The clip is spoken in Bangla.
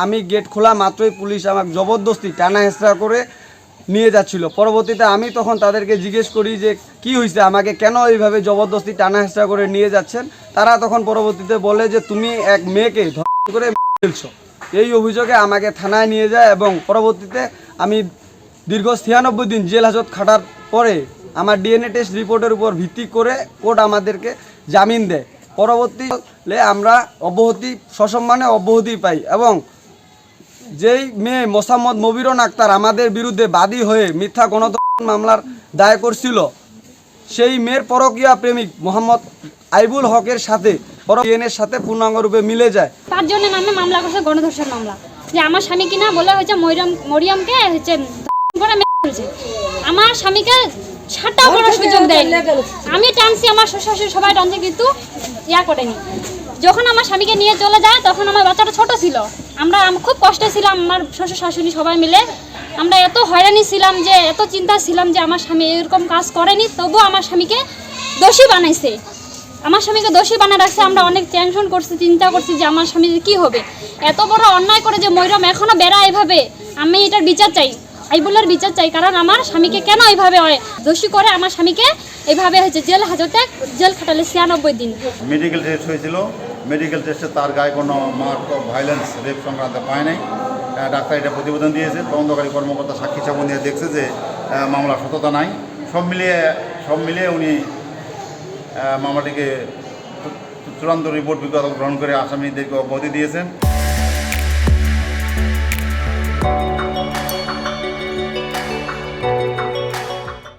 আমি গেট খোলা মাত্রই পুলিশ আমাকে জবরদস্তি টানা হেঁচড়া করে নিয়ে যাচ্ছিল। পরবর্তীতে আমি তখন তাদেরকে জিজ্ঞেস করি যে কি হয়েছে, আমাকে কেন এইভাবে জবরদস্তি টানা হেঁচড়া করে নিয়ে যাচ্ছেন। তারা তখন পরবর্তীতে বলে যে তুমি এক মেয়েকে ধর্ষণ করে ফেলছো। এই অভিযোগে আমাকে থানায় নিয়ে যায় এবং পরবর্তীতে আমি দীর্ঘ 96 দিন জেল হাজত খাটার পরে আমার ডিএনএ টেস্ট রিপোর্টের উপর ভিত্তি করে কোর্ট আমাদেরকে জামিন দেয়। পরবর্তীতে আমরা সসম্মানে অব্যাহতি পাই এবং যেই মেয়ে মোসাম্মদ মবিরুন আক্তার আমাদের বিরুদ্ধে বাদী হয়ে মিথ্যা গণধর্ষণ মামলার দায় করছিল, সেই মেয়ের পরকীয়া প্রেমিক মোহাম্মদ আইবুল হকের সাথে ডিএনএর সাথে পূর্ণাঙ্গ রূপে মিলে যায়। 5 জনের নামে মামলা করছে গণধর্ষণ মামলা, যে আমার স্বামী কিনা বলে হচ্ছে মরিয়মকে হচ্ছে করে মেরে ফেলছে। আমার স্বামীকে ছাড়টাও করার সুযোগ দেয়। আমি টানছি, আমার শ্বশুর সবাই টানছে, কিন্তু করেনি। যখন আমার স্বামীকে নিয়ে চলে যায় তখন আমার বাচ্চাটা ছোট ছিল। আমরা খুব কষ্টে ছিলাম, আমার শ্বশুর শাশুড়ি সবাই মিলে। আমরা এত হয়রানি ছিলাম, যে এত চিন্তা ছিলাম যে আমার স্বামী এরকম কাজ করেনি, তবুও আমার স্বামীকে দোষী বানাইছে। আমার স্বামীকে দোষী বানিয়ে রাখছে। আমরা অনেক টেনশন করছি, চিন্তা করছি যে আমার স্বামী কি হবে। এত বড় অন্যায় করে যে ময়রম এখনো বেড়ায় এভাবে, আমি এটার বিচার চাই, আইবুলের বিচার চাই। কারণ আমার স্বামীকে কেন এইভাবে দোষী করে আমার স্বামীকে এইভাবে হচ্ছে জেল হাজতে জেল খাটালে 96 দিন। মেডিকেল টেস্ট হয়েছিল, মেডিকেল টেস্টে তার গায়ে কোনো মার্ক অফ ভায়োলেন্স রেপ সংক্রান্ত পায় নাই। ডাক্তার এটা প্রতিবেদন দিয়েছে। তদন্তকারী কর্মকর্তা সাক্ষী সাবন দিয়ে দেখছে যে মামলার সততা নাই। সব মিলিয়ে উনি মামলাটিকে চূড়ান্ত রিপোর্ট গ্রহণ করে আসামিদেরকে অব্যাহতি দিয়েছেন।